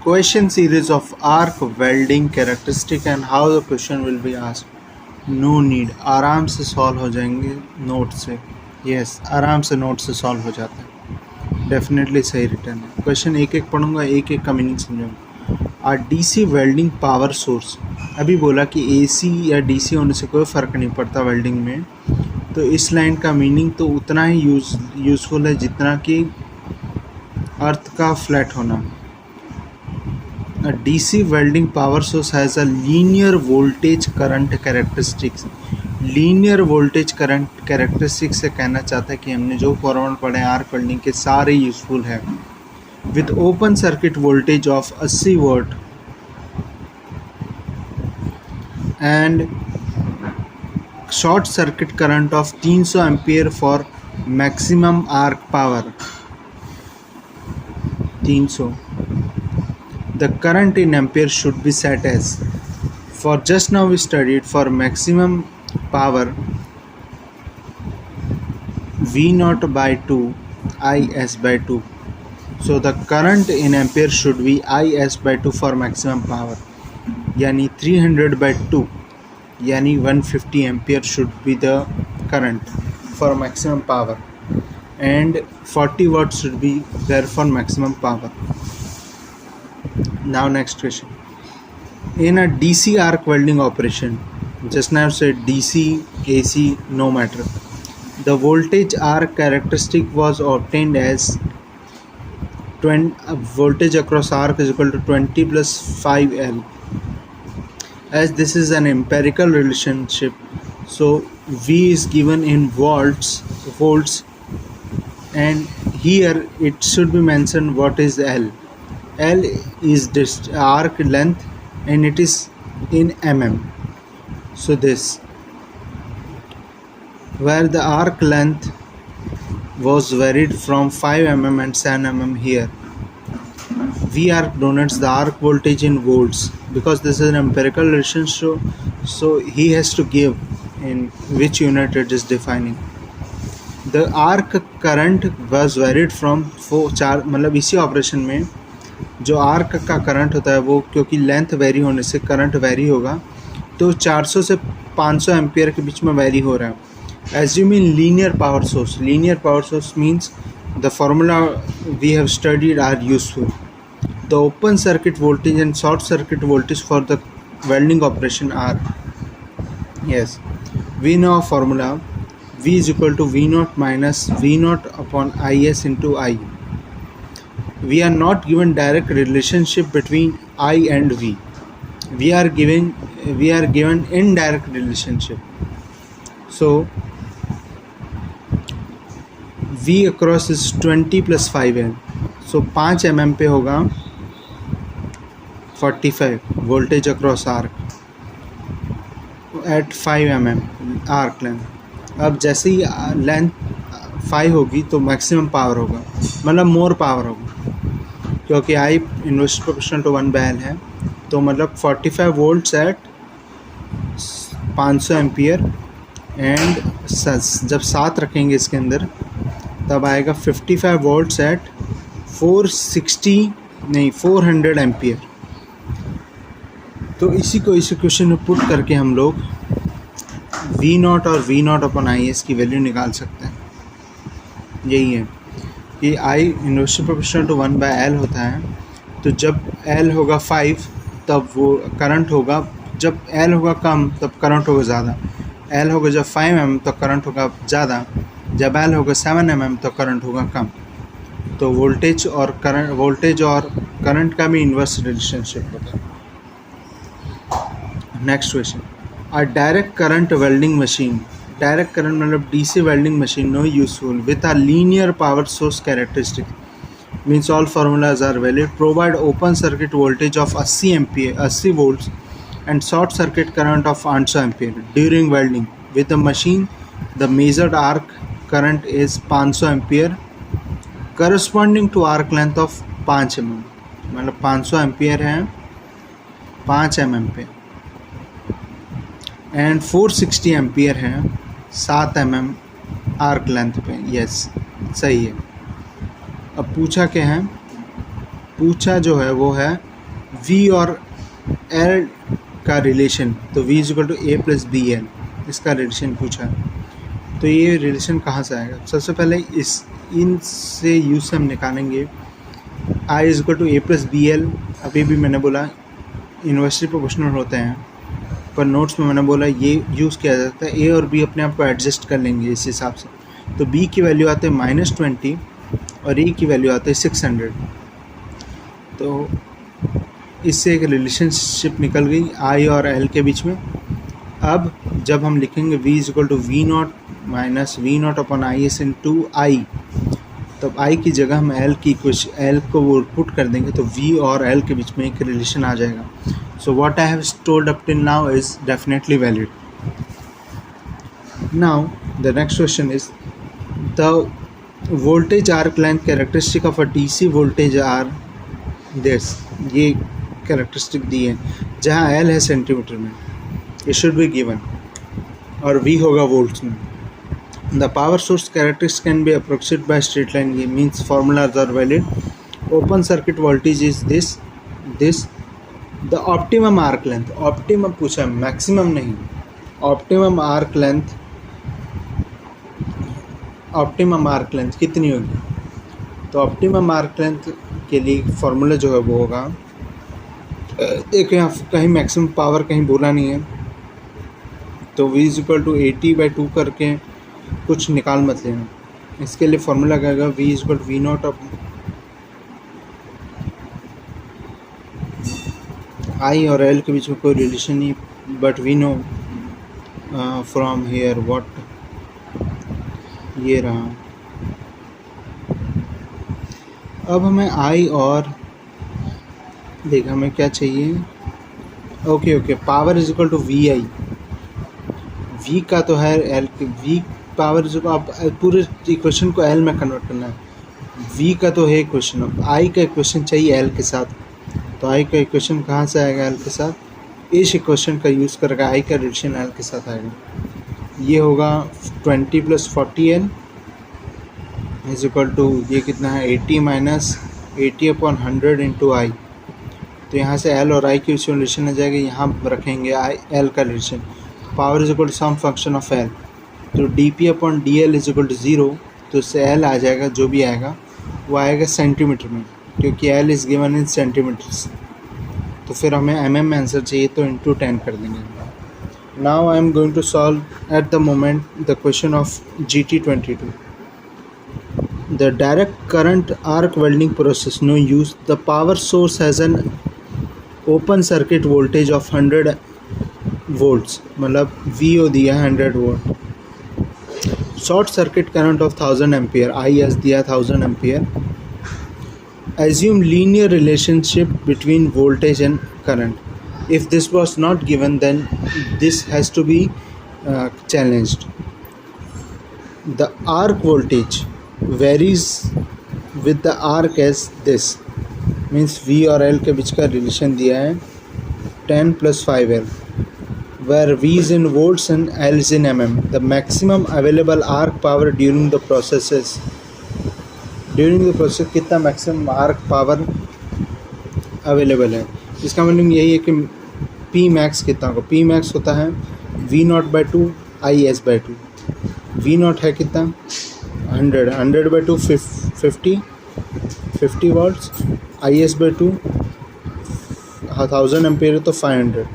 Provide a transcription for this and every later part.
Question series of arc welding characteristic and how the question will be asked. No need, आराम से solve हो जाएंगे note से. Yes, आराम से नोट से सॉल्व हो जाता है. डेफिनेटली सही रिटर्न है. क्वेश्चन एक एक पढ़ूंगा, एक एक का मीनिंग समझाऊंगा. आ डीसी वेल्डिंग पावर सोर्स. अभी बोला कि एसी या डीसी होने से कोई फ़र्क नहीं पड़ता वेल्डिंग में, तो इस लाइन का मीनिंग तो उतना ही यूज़फुल है जितना कि अर्थ का फ्लैट होना. A DC welding power source has a linear voltage current characteristics. Linear voltage current characteristics से कहना चाहता है कि हमने जो फॉर्मूला पढ़े हैं आर्क वेल्डिंग के सारे यूजफुल है. With open circuit voltage of 80 watt and short circuit current of 300 ampere for maximum arc power. 300. The current in ampere should be set as, for just now we studied for maximum power V0 by 2 Is by 2. So the current in ampere should be Is by 2 for maximum power. Yani 300 by 2 yani 150 ampere should be the current for maximum power, and 40 watts should be there for maximum power. Now next question. In a DC arc welding operation, just now said DC, AC, no matter. The voltage arc characteristic was obtained as voltage across arc is equal to 20 plus 5L. As this is an empirical relationship, so V is given in volts, and here it should be mentioned what is L. L is this arc length and it is in mm. So this, where the arc length was varied from 5 mm and 7 mm, here V arc denotes the arc voltage in volts. Because this is an empirical relationship, so he has to give in which unit it is defining. The arc current was varied from 4 मतलब इसी operation में जो arc का current होता है वो क्योंकि length very होने से करंट वेरी होगा, तो 400 से 500 एम्पियर के बीच में वेरी हो रहा है. Assuming linear power source. Linear power source means the formula we have studied are useful. The open circuit voltage and short circuit voltage for the welding operation are, yes, we know formula V is equal to V0 minus V0 upon Is into I. We are not given direct relationship between I and V. We are given indirect relationship. So V across is 20 plus 5L. So 5 mm पे होगा 45 voltage across arc at 5 mm arc length. अब जैसे ही length 5 होगी तो maximum power होगा, मतलब more power होगा, क्योंकि I inverse proportional to 1/L है. तो मतलब 45 वोल्ट्स एट 500 एम्पियर, एंड जब 7 रखेंगे इसके अंदर तब आएगा 55 वोल्ट्स एट 400 एम्पियर. तो इसी को इस इक्वेशन में पुट करके हम लोग V0 और V0 अपन Is की वैल्यू निकाल सकते हैं. यही है कि I inversely proportional to 1/L होता है. तो जब L होगा 5 तब वो करंट होगा, जब L होगा कम तब करंट होगा ज़्यादा. L होगा जब 5 mm तो करंट होगा ज़्यादा, जब L होगा 7 mm तो करंट होगा कम. तो वोल्टेज और करंट का भी इन्वर्स रिलेशनशिप होता है. Next question. A direct current welding machine. Direct current मतलब DC welding machine no useful with a linear power source characteristic. Means all formulas are valid. Provide open circuit voltage of 80 volts and short circuit current of 500 ampere during welding. With the machine, the measured arc current is 500 ampere corresponding to arc length of 5 mm. मतलब 500 ampere है 5 mm पे, and 460 ampere है 7 mm arc length पे. Yes, सही है. अब पूछा क्या है, पूछा जो है वो है वी और एल का रिलेशन, तो V is equal to A plus B L, इसका रिलेशन पूछा है। तो ये रिलेशन कहाँ से आएगा? सबसे पहले इनसे यूज से हम निकालेंगे I is equal to A plus B L. अभी भी मैंने बोला यूनिवर्सिटी पर क्वेश्चन होते हैं, पर नोट्स में मैंने बोला ये यूज़ किया जाता है। ए और बी अपने आप को एडजस्ट कर लेंगे इस हिसाब से। तो बी की वैल्यू आते हैं -20 और ए की वैल्यू आते हैं 600। तो इससे एक रिलेशनशिप निकल गई आई और एल के बीच में। अब जब हम लिखेंगे v is equal to V naught minus V naught upon I S into I, तब आई की जगह हम एल की कुछ एल को वो पुट कर देंगे, तो v और एल के बीच में एक रिलेशन आ जाएगा। So what I have stored up till now is definitely valid. Now the next question is the voltage arc length characteristic of a DC voltage are this. ये कैरेक्टरिस्टिक दी है जहाँ एल है सेंटीमीटर में, it should be given, और V होगा volts में। The power source characteristics can be approximated by straight line, ये means formulas are valid. Open circuit voltage is this. The optimum arc length, optimum पूछा, maximum नहीं। Optimum arc length कितनी होगी? तो optimum arc length के लिए formula जो है वो होगा, देखो यहाँ कहीं मैक्सिमम पावर कहीं बोला नहीं है, तो v इज इक्वल टू 80/2 करके कुछ निकाल मत लेना। इसके लिए फॉर्मूला क्या होगा, v is equal to V naught of I और एल के बीच में कोई रिलेशन नहीं, but we know from here what, ये रहा। अब हमें आई और देख हमें क्या चाहिए, okay power is equal to V I. V का तो है एल, वी पावर जो आप पूरे इक्वेशन को एल में कन्वर्ट करना है। वी का तो है इक्वेशन, अब आई का इक्वेशन चाहिए एल के साथ। तो आई का इक्वेशन कहाँ से आएगा एल के साथ? इस इक्वेशन का यूज़ करके आई का रिलेशन एल के साथ आएगा। ये होगा 20 + 40L इज इक्वल टू, ये कितना है 80 माइनस 80/100 इंटू आई। तो यहाँ से एल और आई की रिलेशन आ जाएगा, यहाँ रखेंगे आई एल का relation. Power is equal to some function of L, तो dp/dl इज इक्वल टू 0, तो इससे एल आ जाएगा, जो भी आएगा वो आएगा सेंटीमीटर में, क्योंकि L is given in centimeters. तो फिर हमें mm में आंसर चाहिए, तो इंटू 10 कर देंगे। Now I am going to solve at the moment the question of GT22। The direct current arc welding process, no use. The power source has an open circuit voltage of 100 volts, मतलब VO दिया है 100 volt. Short circuit current of 1000 ampere, IS दिया 1000 ampere. Assume linear relationship between voltage and current. If this was not given, then this has to be challenged. The arc voltage varies with the arc as this, means V और L के बीच का relation दिया है 10 + 5L, where V is in volts and L is in mm. The maximum available arc power during the process is, during the process कितना maximum arc power available है। इसका मतलब यही है कि पी मैक्स कितना होगा, पी मैक्स होता है V0/2 IS/2। वी नॉट है कितना 100/2 50 वॉट्स, IS/2 1000 एम्पियर तो 500,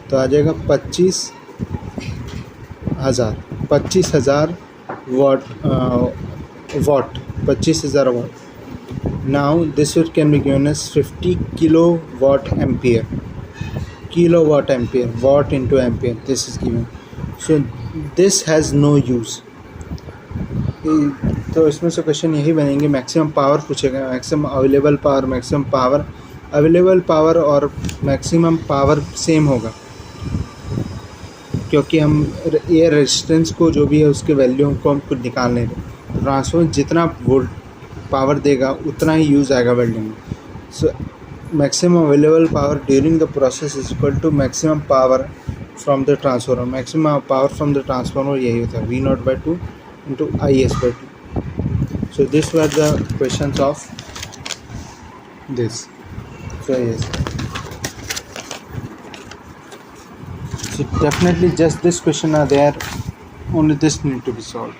तो आ जाएगा 25,000 watt 25,000 watt. Now this can be given as 50 kilowatt ampere, watt into ampere, this is given. So this has no use. तो इसमें से क्वेश्चन यही बनेंगे, मैक्सिमम पावर पूछेगा, मैक्सिमम अवेलेबल पावर और मैक्सिमम पावर सेम होगा, क्योंकि हम एयर रेजिस्टेंस को जो भी है उसके वैल्यू को हमको निकालने हैं। ट्रांसफॉर्मर जितना वोल्ट पावर देगा उतना ही यूज़ आएगा वेल्डिंग में। So maximum available power during the process is equal to maximum power from the transformer. Maximum power from the transformer यही होता है V0/2 into IS/2. So these were the questions of this. So yes. So definitely just this question are there, only this need to be solved.